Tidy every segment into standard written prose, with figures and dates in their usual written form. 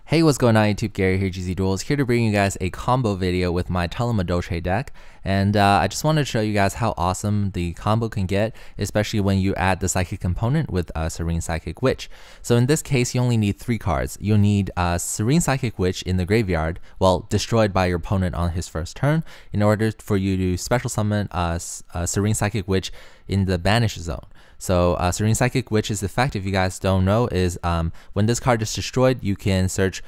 Hey, what's going on YouTube? Gary here, gzduel, here to bring you guys a combo video with my Madolche deck. And I just wanted to show you guys how awesome the combo can get, especially when you add the Psychic component with Serene Psychic Witch. So in this case, you only need 3 cards. You'll need Serene Psychic Witch in the graveyard, well, destroyed by your opponent on his first turn, in order for you to special summon Serene Psychic Witch in the banish zone. So Serene Psychic Witch's effect, if you guys don't know, is when this card is destroyed, you can search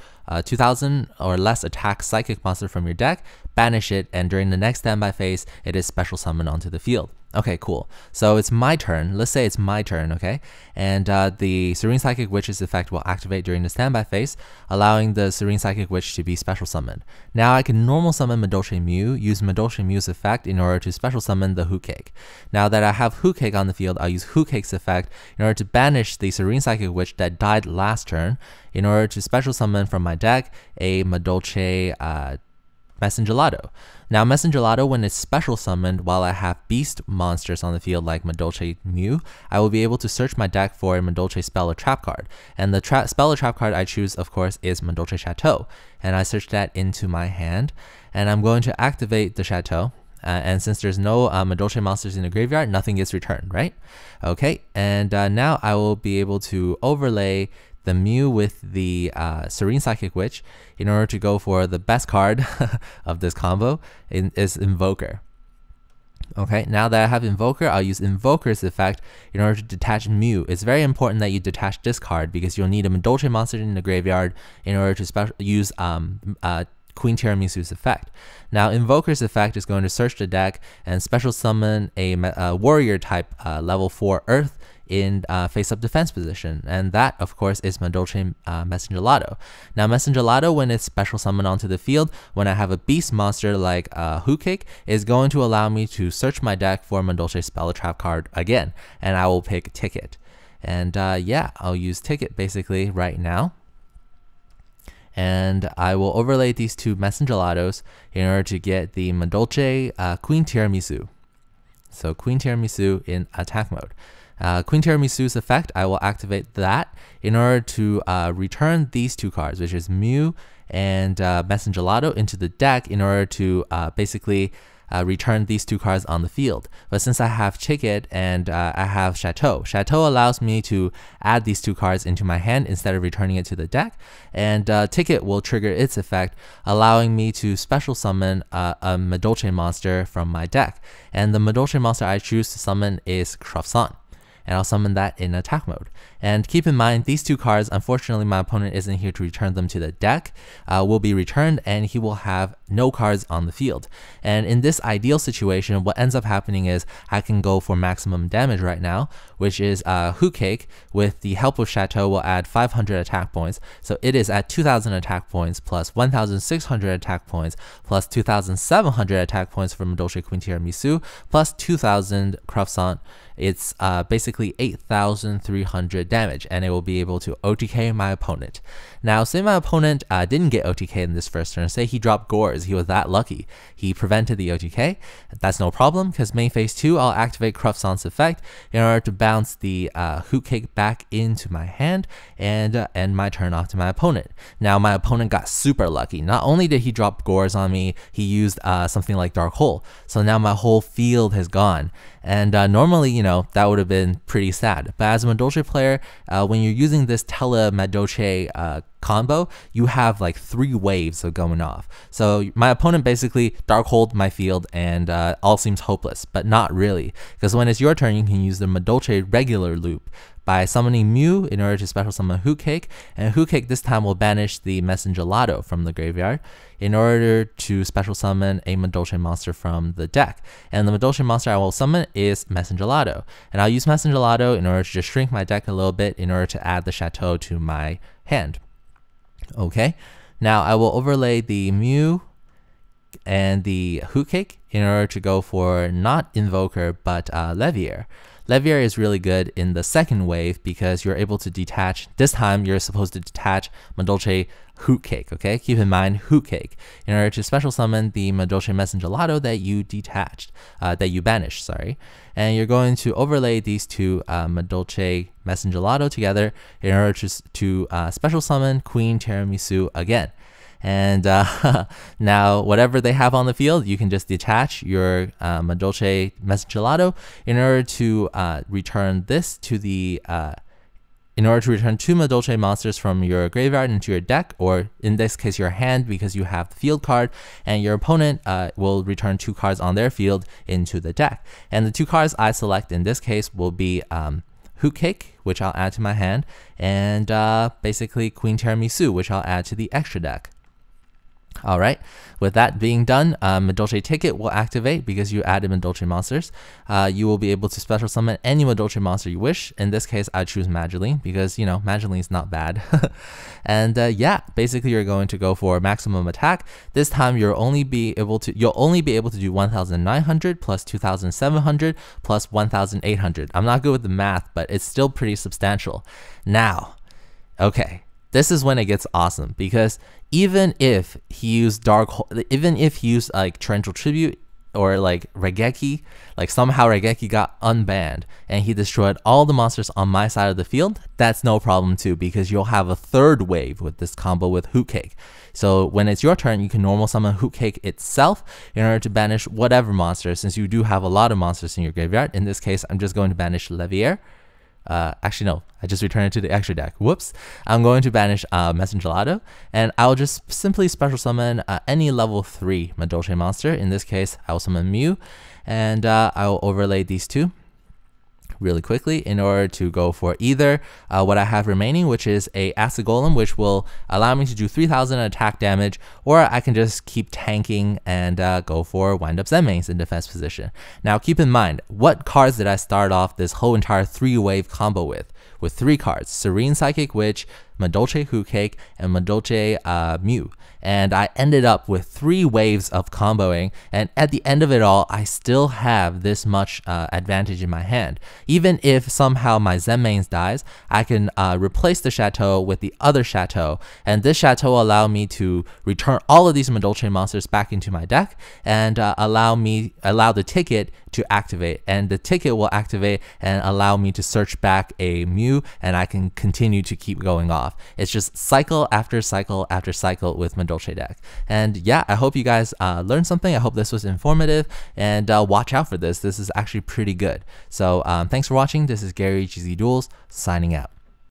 2000 or less attack Psychic monster from your deck, banish it, and during the next standby phase, it is special summoned onto the field. Okay, cool. So it's my turn. Let's say it's my turn, okay? And the Serene Psychic Witch's effect will activate during the standby phase, allowing the Serene Psychic Witch to be special summoned. Now I can normal summon Madolche Mew, use Madolche Mew's effect in order to special summon the Hoot Cake. Now that I have Hoot Cake on the field, I'll use Hoot Cake's effect in order to banish the Serene Psychic Witch that died last turn, in order to special summon from my deck a Madolche Messengelado. Now Messengelado, when it's special summoned while I have beast monsters on the field like Madolche Mew, I will be able to search my deck for a Madolche spell or trap card. And the spell or trap card I choose, of course, is Madolche Chateau. And I search that into my hand, and I'm going to activate the Chateau. And since there's no Madolche monsters in the graveyard, nothing gets returned, right? Okay, and now I will be able to overlay the Mew with the Serene Psychic Witch in order to go for the best card of this combo is Invoker. Okay, now that I have Invoker, I'll use Invoker's effect in order to detach Mew. It's very important that you detach this card because you'll need a Madolche monster in the graveyard in order to use Queen Tiramisu's effect. Now Invoker's effect is going to search the deck and special summon a warrior type level 4 Earth in face-up defense position, and that of course is Madolche Messengelado. Now Messengelado, when it's special summoned onto the field, when I have a beast monster like Hoot Cake, is going to allow me to search my deck for Madolche spell or trap card again, and I will pick Ticket. And yeah, I'll use Ticket basically right now. And I will overlay these 2 Messengelados in order to get the Madolche Queen Tiramisu. So Queen Tiramisu in attack mode. Queen Tiramisu's effect, I will activate that in order to return these 2 cards, which is Mew and Messengelado, into the deck in order to basically return these 2 cards on the field. But since I have Ticket and I have Chateau, Chateau allows me to add these 2 cards into my hand instead of returning it to the deck, and Ticket will trigger its effect, allowing me to special summon a Madolche monster from my deck. And the Madolche monster I choose to summon is Croissant, and I'll summon that in attack mode. And keep in mind, these 2 cards, unfortunately my opponent isn't here to return them to the deck, will be returned, and he will have no cards on the field. And in this ideal situation, what ends up happening is I can go for maximum damage right now, which is Hoot Cake with the help of Chateau will add 500 attack points, so it is at 2000 attack points plus 1600 attack points plus 2700 attack points for Madolche Queen Tiramisu plus 2000 Croissant. It's basically 8300 damage, and it will be able to OTK my opponent. Now, say my opponent didn't get OTK in this first turn. Say he dropped Gores, he was that lucky. He prevented the OTK. That's no problem, because main phase 2, I'll activate Croissant's effect in order to bounce the Hoot Cake back into my hand and end my turn off to my opponent. Now, my opponent got super lucky. Not only did he drop Gores on me, he used something like Dark Hole. So now my whole field has gone. And normally, you know, that would have been pretty sad. But as a Madolche player, when you're using this Madolche combo, you have like 3 waves of going off. So my opponent basically Dark Holed my field, and all seems hopeless, but not really. Because when it's your turn, you can use the Madolche regular loop by summoning Mew in order to special summon Hoot Cake, and Hoot Cake this time will banish the Messengelado from the graveyard in order to special summon a Madolche monster from the deck. And the Madolche monster I will summon is Messengelado, and I'll use Messengelado in order to just shrink my deck a little bit in order to add the Chateau to my hand. Okay, now I will overlay the Mew and the Hoot Cake in order to go for not Invoker but Levier. Levier is really good in the second wave because you're able to detach. This time you're supposed to detach Madolche Hoot Cake, okay? Keep in mind Hoot Cake in order to special summon the Madolche Messengelato that you detached, that you banished, sorry. And you're going to overlay these two Madolche Messengelato together in order to special summon Queen Tiramisu again. And now whatever they have on the field, you can just detach your Madolche Messengelato in order to return this to the in order to return 2 Madolche monsters from your graveyard into your deck, or in this case your hand, because you have the field card, and your opponent will return 2 cards on their field into the deck. And the 2 cards I select in this case will be Hoot Cake, which I'll add to my hand, and basically Queen Tiramisu, which I'll add to the extra deck. Alright, with that being done, Madolche Ticket will activate because you added Madolche monsters. You will be able to special summon any Madolche monster you wish. In this case, I choose Madolche because, you know, Madolche is not bad. And yeah, basically you're going to go for maximum attack. This time you'll only be able to do 1,900 plus 2,700 plus 1,800. I'm not good with the math, but it's still pretty substantial. Now, okay. This is when it gets awesome, because even if he used like Torrential Tribute or like Raigeki, like somehow Raigeki got unbanned and he destroyed all the monsters on my side of the field, that's no problem too, because you'll have a third wave with this combo with Hoot Cake. So when it's your turn, you can normal summon Hoot Cake itself in order to banish whatever monster, since you do have a lot of monsters in your graveyard. In this case, I'm just going to banish Levier. Actually, no, I just returned it to the extra deck. Whoops. I'm going to banish Messengelato, and I'll just simply special summon any level 3 Madolche monster. In this case, I will summon Mew, and I will overlay these two really quickly in order to go for either what I have remaining, which is a Acid Golem, which will allow me to do 3,000 attack damage, or I can just keep tanking and go for Wind Up Zenmaines in defense position. Now keep in mind, what cards did I start off this whole entire 3-wave combo with? With 3 cards: Serene Psychic Witch, Madolche Hoot Cake, and Madolche Mew. And I ended up with 3 waves of comboing, and at the end of it all, I still have this much advantage in my hand. Even if somehow my Zenmaines dies, I can replace the Chateau with the other Chateau, and this Chateau will allow me to return all of these Madolche monsters back into my deck, and allow the ticket to activate, and the ticket will activate and allow me to search back a Mew, and I can continue to keep going off. It's just cycle after cycle after cycle with Madolche deck. And yeah, I hope you guys learned something. I hope this was informative, and watch out for this. This is actually pretty good. So thanks for watching. This is Gary gzduel signing out.